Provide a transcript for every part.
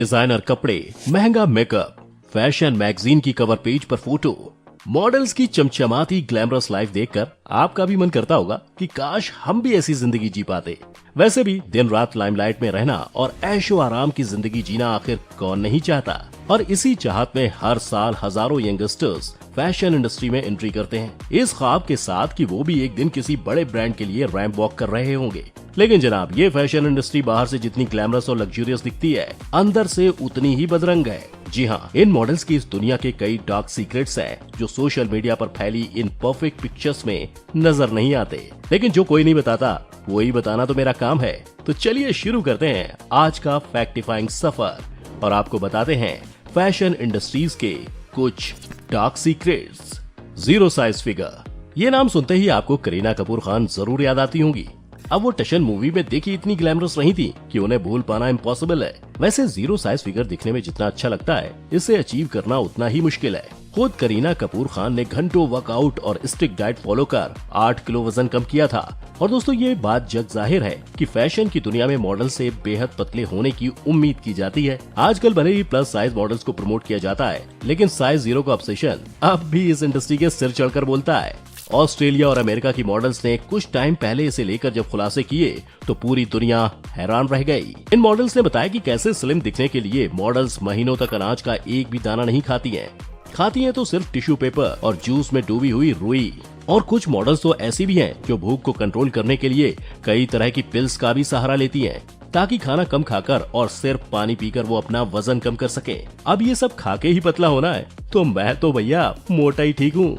Designer कपड़े, महंगा makeup, fashion magazine की कवर पेज पर फोटो, मॉडल्स की चमचमाती ग्लैमरस लाइफ देखकर आपका भी मन करता होगा कि काश हम भी ऐसी जिंदगी जी पाते। वैसे भी दिन रात लाइमलाइट में रहना और ऐशो आराम की जिंदगी जीना आखिर कौन नहीं चाहता। और इसी चाहत में हर साल हजारों यंगस्टर्स फैशन इंडस्ट्री में एंट्री करते हैं, इस ख्वाब के साथ कि वो भी एक दिन किसी बड़े ब्रांड के लिए रैंप वॉक कर रहे होंगे। लेकिन जनाब, ये फैशन इंडस्ट्री बाहर से जितनी ग्लैमरस और लग्जूरियस दिखती है, अंदर से उतनी ही बदरंग है। जी हाँ, इन मॉडल्स की इस दुनिया के कई डार्क सीक्रेट्स हैं जो सोशल मीडिया पर फैली इन परफेक्ट पिक्चर्स में नजर नहीं आते। लेकिन जो कोई नहीं बताता, वही बताना तो मेरा काम है। तो चलिए शुरू करते हैं आज का फैक्टिफाइंग सफर और आपको बताते हैं फैशन इंडस्ट्रीज के कुछ dark secrets. Zero size figure, ये नाम सुनते ही आपको करीना कपूर खान जरूर याद आती होंगी। अब वो टशन मूवी में देखी इतनी ग्लैमरस नहीं थी कि उन्हें भूल पाना इम्पॉसिबल है। वैसे जीरो साइज फिगर दिखने में जितना अच्छा लगता है, इसे अचीव करना उतना ही मुश्किल है। खुद करीना कपूर खान ने घंटों वर्कआउट और स्ट्रिक्ट डाइट फॉलो कर 8 किलो वजन कम किया था। और दोस्तों, ये बात जग जाहिर है कि फैशन की दुनिया में मॉडल से बेहद पतले होने की उम्मीद की जाती है। आजकल भले ही प्लस साइज मॉडल्स को प्रमोट किया जाता है, लेकिन साइज जीरो का ऑब्सेशन अब भी इस इंडस्ट्री के सिर चढ़कर बोलता है। ऑस्ट्रेलिया और अमेरिका की मॉडल्स ने कुछ टाइम पहले इसे लेकर जब खुलासे किए तो पूरी दुनिया हैरान रह गई। इन मॉडल्स ने बताया कि कैसे स्लिम दिखने के लिए मॉडल्स महीनों तक अनाज का एक भी दाना नहीं खाती हैं तो सिर्फ टिश्यू पेपर और जूस में डूबी हुई रुई। और कुछ मॉडल्स तो ऐसी भी हैं जो भूख को कंट्रोल करने के लिए कई तरह की पिल्स का भी सहारा लेती हैं, ताकि खाना कम खाकर और सिर्फ पानी पीकर वो अपना वजन कम कर सके। अब ये सब खाके ही पतला होना है तो मैं तो भैया मोटा ही ठीक हूँ।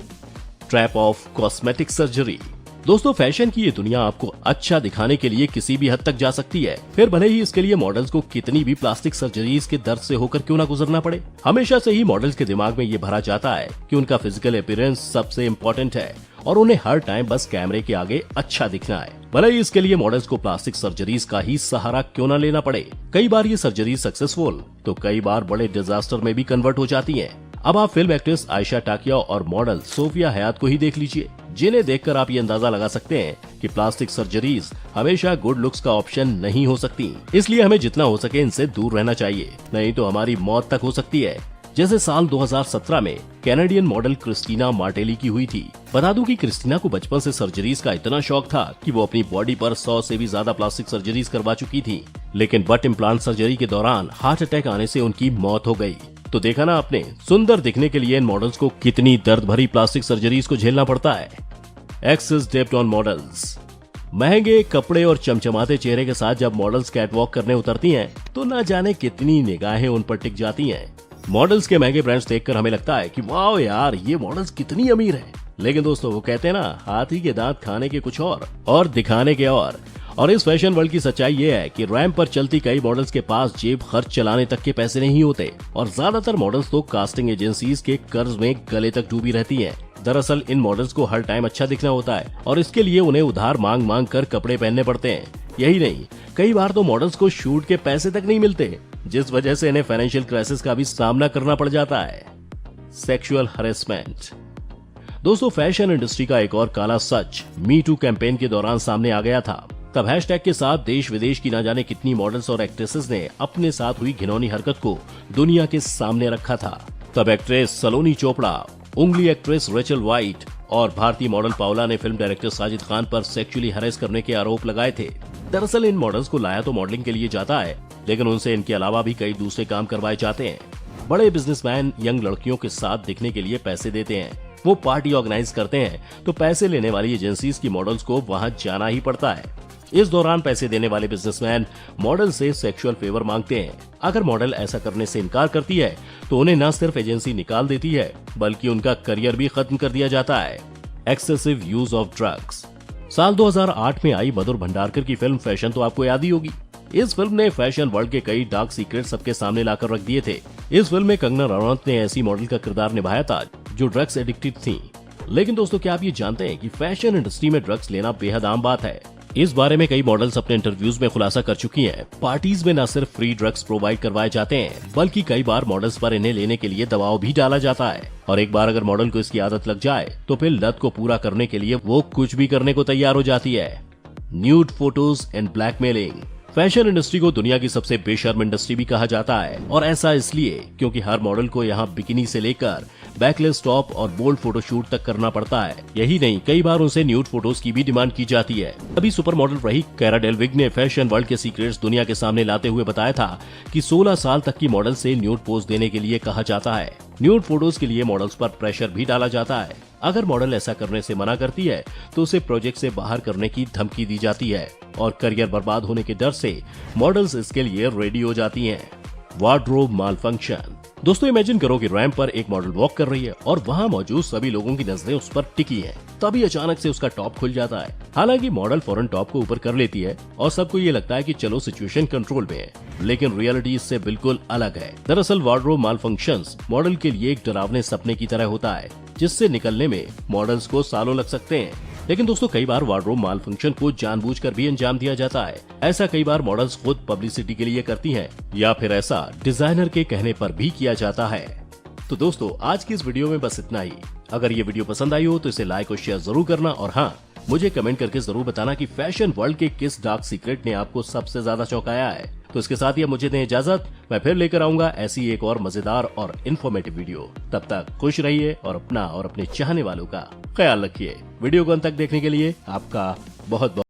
Trap of cosmetic surgery. दोस्तों, फैशन की ये दुनिया आपको अच्छा दिखाने के लिए किसी भी हद तक जा सकती है, फिर भले ही इसके लिए मॉडल्स को कितनी भी प्लास्टिक सर्जरीज के दर्द से होकर क्यों ना गुजरना पड़े। हमेशा से ही मॉडल्स के दिमाग में ये भरा जाता है कि उनका फिजिकल अपीयरेंस सबसे इम्पोर्टेंट है और उन्हें हर टाइम बस कैमरे के आगे अच्छा दिखना है, भले ही इसके लिए मॉडल्स को प्लास्टिक सर्जरीज का ही सहारा क्यों न लेना पड़े। कई बार ये सर्जरी सक्सेसफुल तो कई बार बड़े डिजास्टर में भी कन्वर्ट हो जाती है। अब आप फिल्म एक्ट्रेस आयशा टाकिया और मॉडल सोफिया हयात को ही देख लीजिए, जिन्हें देखकर आप ये अंदाजा लगा सकते हैं कि प्लास्टिक सर्जरीज हमेशा गुड लुक्स का ऑप्शन नहीं हो सकती। इसलिए हमें जितना हो सके इनसे दूर रहना चाहिए, नहीं तो हमारी मौत तक हो सकती है, जैसे साल 2017 में कैनेडियन मॉडल क्रिस्टीना मार्टेली की हुई थी। बता दूं कि क्रिस्टीना को बचपन से सर्जरीज का इतना शौक था कि वो अपनी बॉडी पर 100 से भी ज्यादा प्लास्टिक सर्जरीज करवा चुकी थी, लेकिन बट इम्प्लांट सर्जरी के दौरान हार्ट अटैक आने से उनकी मौत हो गई। तो देखा ना आपने, सुंदर दिखने के लिए इन मॉडल्स को कितनी दर्द भरी प्लास्टिक सर्जरीज को झेलना पड़ता है। एक्सेस डेब्ट ऑन मॉडल्स। महंगे कपड़े और चमचमाते चेहरे के साथ जब मॉडल्स कैटवॉक करने उतरती हैं, तो न जाने कितनी निगाहें उन पर टिक जाती हैं। मॉडल्स के महंगे ब्रांड्स देखकर हमें लगता है कि वाह यार, ये मॉडल्स कितनी अमीर हैं। लेकिन दोस्तों, वो कहते हैं ना, हाथी के दांत खाने के कुछ और दिखाने के और इस फैशन वर्ल्ड की सच्चाई ये है कि रैंप पर चलती कई मॉडल्स के पास जेब खर्च चलाने तक के पैसे नहीं होते और ज्यादातर मॉडल्स तो कास्टिंग एजेंसीज के कर्ज में गले तक डूबी रहती हैं। दरअसल इन मॉडल्स को हर टाइम अच्छा दिखना होता है और इसके लिए उन्हें उधार मांग मांग कर कपड़े पहनने पड़ते हैं। यही नहीं, कई बार तो मॉडल्स को शूट के पैसे तक नहीं मिलते, जिस वजह से इन्हें फाइनेंशियल क्राइसिस का भी सामना करना पड़ जाता है। Sexual harassment. दोस्तों, फैशन इंडस्ट्री का एक और काला सच मी टू कैंपेन के दौरान सामने आ गया था। तब हैशटैग के साथ देश विदेश की न जाने कितनी मॉडल्स और एक्ट्रेसेस ने अपने साथ हुई घिनौनी हरकत को दुनिया के सामने रखा था। तब एक्ट्रेस सलोनी चोपड़ा, उंगली एक्ट्रेस रेचल वाइट और भारतीय मॉडल पाओला ने फिल्म डायरेक्टर साजिद खान पर सेक्सुअली हरेस करने के आरोप लगाए थे। दरअसल इन मॉडल्स को लाया तो मॉडलिंग के लिए जाता है, लेकिन उनसे इनके अलावा भी कई दूसरे काम करवाए जाते हैं। बड़े बिजनेसमैन यंग लड़कियों के साथ दिखने के लिए पैसे देते हैं, वो पार्टी ऑर्गेनाइज करते हैं, तो पैसे लेने वाली एजेंसीज की मॉडल्स को वहां जाना ही पड़ता है। इस दौरान पैसे देने वाले बिजनेसमैन मॉडल से सेक्सुअल फेवर मांगते हैं। अगर मॉडल ऐसा करने से इनकार करती है तो उन्हें न सिर्फ एजेंसी निकाल देती है, बल्कि उनका करियर भी खत्म कर दिया जाता है। Excessive use of drugs. साल 2008 में आई मधुर भंडारकर की फिल्म फैशन तो आपको याद ही होगी। इस फिल्म ने फैशन वर्ल्ड के कई डार्क सीक्रेट सबके सामने लाकर रख दिए थे। इस फिल्म में कंगना रनौत ने ऐसी मॉडल का किरदार निभाया था जो ड्रग्स एडिक्टेड थी। लेकिन दोस्तों, क्या आप ये जानते हैं कि फैशन इंडस्ट्री में ड्रग्स लेना बेहद आम बात है। इस बारे में कई मॉडल्स अपने इंटरव्यूज में खुलासा कर चुकी हैं। पार्टीज में न सिर्फ फ्री ड्रग्स प्रोवाइड करवाए जाते हैं, बल्कि कई बार मॉडल्स पर इन्हें लेने के लिए दबाव भी डाला जाता है। और एक बार अगर मॉडल को इसकी आदत लग जाए तो फिर लत को पूरा करने के लिए वो कुछ भी करने को तैयार हो जाती है। Nude photos and blackmailing. Fashion industry को दुनिया की सबसे बेशर्म इंडस्ट्री भी कहा जाता है, और ऐसा इसलिए क्योंकि हर मॉडल को यहाँ बिकिनी से लेकर बैकलेस टॉप और बोल्ड फोटोशूट तक करना पड़ता है। यही नहीं, कई बार उनसे न्यूड फोटोज की भी डिमांड की जाती है। अभी सुपर मॉडल रही कैरा डेलविग ने फैशन वर्ल्ड के सीक्रेट्स दुनिया के सामने लाते हुए बताया था कि 16 साल तक की मॉडल से न्यूड पोज देने के लिए कहा जाता है। न्यूड फोटोज के लिए मॉडल्स पर प्रेशर भी डाला जाता है। अगर मॉडल ऐसा करने से मना करती है तो उसे प्रोजेक्ट से बाहर करने की धमकी दी जाती है, और करियर बर्बाद होने के डर से मॉडल्स इसके लिए रेडी हो जाती हैं। Wardrobe malfunction. दोस्तों इमेजिन करो कि रैंप पर एक मॉडल वॉक कर रही है और वहाँ मौजूद सभी लोगों की नजरें उस पर टिकी हैं। तभी अचानक से उसका टॉप खुल जाता है। हालांकि मॉडल फौरन टॉप को ऊपर कर लेती है और सबको ये लगता है कि चलो सिचुएशन कंट्रोल में है, लेकिन रियलिटी इससे बिल्कुल अलग है। दरअसल वार्डरोब मालफंक्शंस मॉडल के लिए एक डरावने सपने की तरह होता है, जिससे निकलने में मॉडल्स को सालों लग सकते हैं। लेकिन दोस्तों कई बार वार्डरोब मालफंक्शन को जानबूझकर भी अंजाम दिया जाता है। ऐसा कई बार मॉडल्स खुद पब्लिसिटी के लिए करती हैं, या फिर ऐसा डिजाइनर के कहने पर भी किया जाता है। तो दोस्तों आज की इस वीडियो में बस इतना ही। अगर ये वीडियो पसंद आई हो तो इसे लाइक और शेयर जरूर करना, और हाँ, मुझे कमेंट करके जरूर बताना कि फैशन वर्ल्ड के किस डार्क सीक्रेट ने आपको सबसे ज्यादा चौंकाया है। तो इसके साथ ही अब मुझे दें इजाजत, मैं फिर लेकर आऊंगा ऐसी एक और मजेदार और इन्फॉर्मेटिव वीडियो। तब तक खुश रहिए और अपना और अपने चाहने वालों का ख्याल रखिए। वीडियो को अंत तक देखने के लिए आपका बहुत बहुत